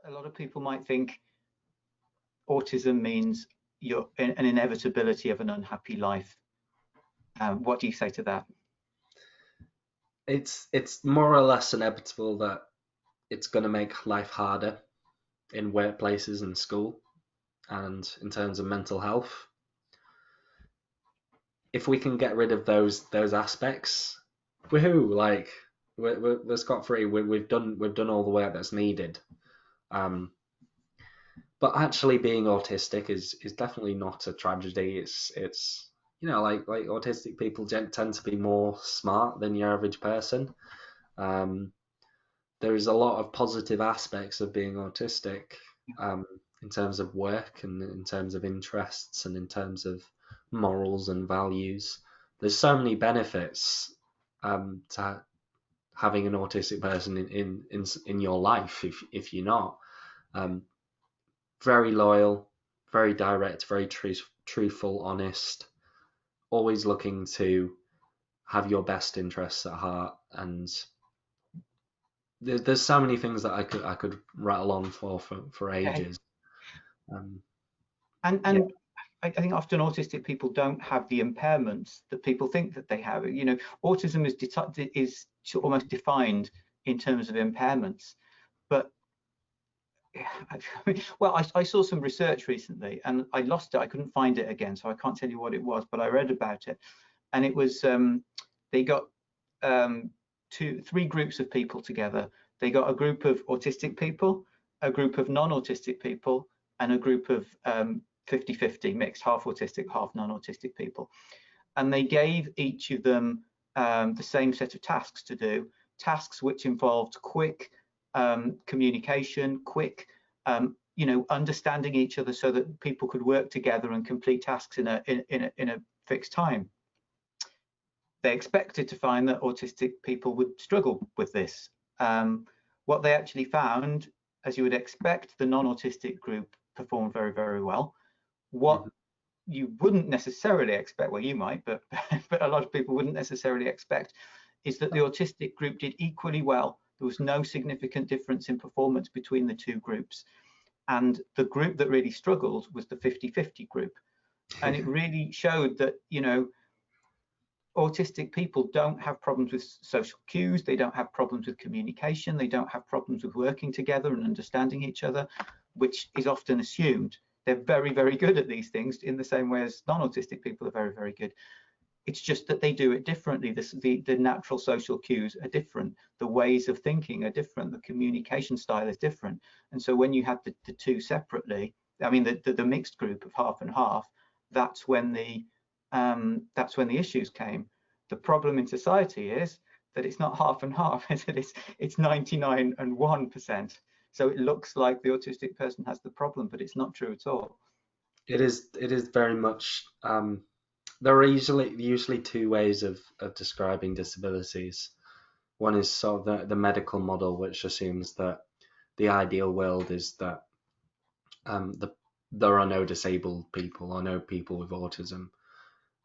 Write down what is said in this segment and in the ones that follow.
a lot of people might think autism means you're an inevitability of an unhappy life. What do you say to that? It's more or less inevitable that it's going to make life harder in workplaces and school and in terms of mental health. If we can get rid of those aspects, woohoo! Like we're scot free. We've done all the work that's needed. Um, but actually being autistic is definitely not a tragedy. It's like autistic people tend to be more smart than your average person. Um, there is a lot of positive aspects of being autistic, in terms of work and in terms of interests and in terms of morals and values. There's so many benefits, to having an autistic person in your life if you're not. Um, Very loyal, very direct, very truthful, honest, always looking to have your best interests at heart. And there's so many things that I could rattle on for Okay. ages. Um, yeah, And I think often autistic people don't have the impairments that people think that they have. Autism is almost defined in terms of impairments, but well, I saw some research recently and I lost it. I couldn't find it again, so I can't tell you what it was, but I read about it, and it was they got three groups of people together. They got a group of autistic people, a group of non-autistic people, and a group of 50-50 mixed, half autistic, half non-autistic people. And they gave each of them the same set of tasks to do, tasks which involved quick communication, quick, understanding each other so that people could work together and complete tasks in a fixed time. They expected to find that autistic people would struggle with this. What they actually found, as you would expect, the non-autistic group performed very, very well. What mhm. you wouldn't necessarily expect, well, you might, but but a lot of people wouldn't necessarily expect, is that the autistic group did equally well. There was no significant difference in performance between the two groups. And the group that really struggled was the 50-50 group. And it really showed that, autistic people don't have problems with social cues, they don't have problems with communication, they don't have problems with working together and understanding each other, which is often assumed. They're very, very good at these things in the same way as non-autistic people are very, very good. It's just that they do it differently. The natural social cues are different. The ways of thinking are different. The communication style is different. And so when you have the two separately, I mean, the mixed group of half and half, that's when the issues came. The problem in society is that it's not half and half. It's 99 and 1%. So it looks like the autistic person has the problem, but it's not true at all. It is very much. There are usually two ways of describing disabilities. One is sort of the medical model, which assumes that the ideal world is that, there are no disabled people or no people with autism.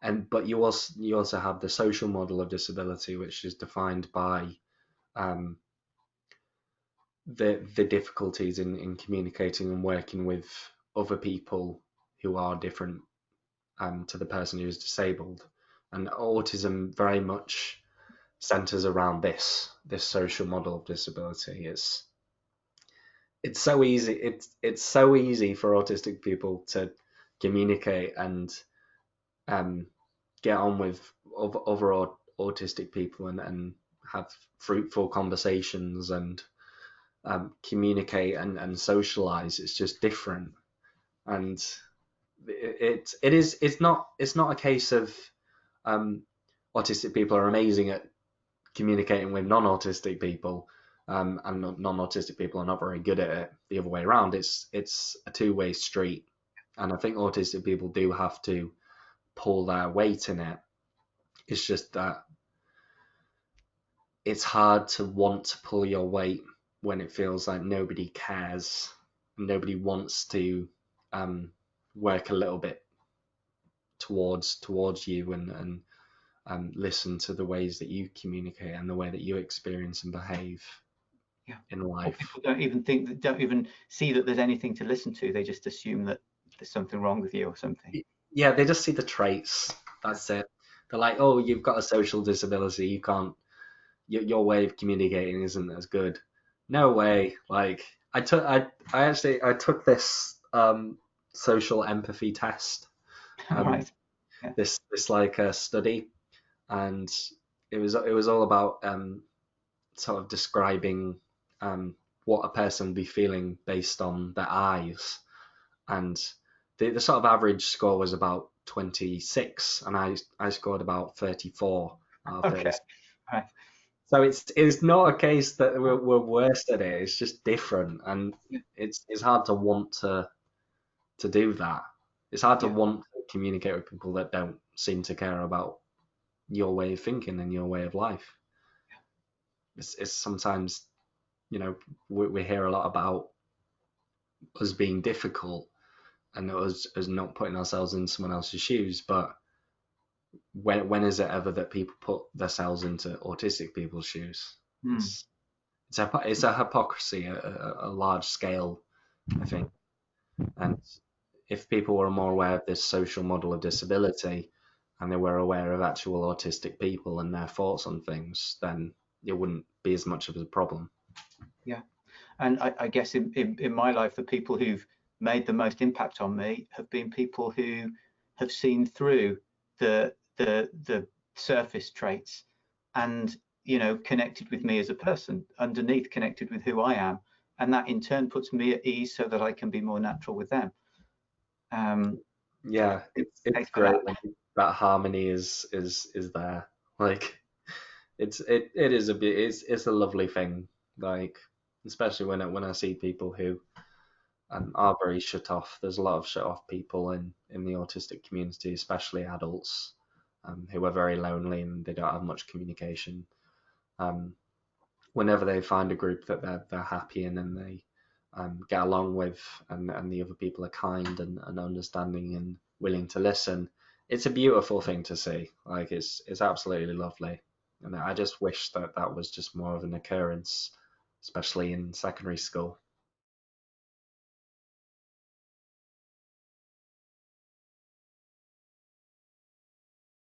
But you also have the social model of disability, which is defined by, um, the difficulties in communicating and working with other people who are different, to the person who is disabled. And autism very much centers around this social model of disability. It's so easy. It's so easy for autistic people to communicate and, um, get on with other autistic people and have fruitful conversations and, communicate and socialize. It's just different, and it's not a case of, autistic people are amazing at communicating with non-autistic people, and non-autistic people are not very good at it. The other way around, it's a two-way street, and I think autistic people do have to pull their weight in it. It's just that it's hard to want to pull your weight when it feels like nobody cares, nobody wants to, work a little bit towards you and listen to the ways that you communicate and the way that you experience and behave. in Or life. people don't even see that there's anything to listen to. They just assume that there's something wrong with you or something. Yeah, they just see the traits. That's it. They're like, oh, you've got a social disability. You can't. Your way of communicating isn't as good. No way. Like I took this social empathy test. Um, Right. Yeah. this like a study, and it was all about sort of describing what a person would be feeling based on their eyes, and the sort of average score was about 26, and I scored about 34 out of Okay. 30. Right. So it's not a case that we're worse at it. It's just different, and Yeah. it's hard to want to do that. It's hard to Yeah. want to communicate with people that don't seem to care about your way of thinking and your way of life. It's sometimes, we hear a lot about us being difficult and us not putting ourselves in someone else's shoes, but when is it ever that people put themselves into autistic people's shoes? Hmm. It's a hypocrisy at a large scale, I think. And if people were more aware of this social model of disability and they were aware of actual autistic people and their thoughts on things, then it wouldn't be as much of a problem. Yeah. And I guess in my life, the people who've made the most impact on me have been people who have seen through the surface traits and, connected with me as a person, underneath connected with who I am. And that in turn puts me at ease so that I can be more natural with them. Yeah, it's Thanks for great that. when that harmony is there. Like it is a bit it's a lovely thing. Like especially when I see people who are very shut off. There's a lot of shut off people in the autistic community, especially adults, who are very lonely and they don't have much communication. Um, Whenever they find a group that they're happy in and they get along with, and the other people are kind and understanding and willing to listen, it's a beautiful thing to see. Like it's absolutely lovely, and I just wish that that was just more of an occurrence, especially in secondary school.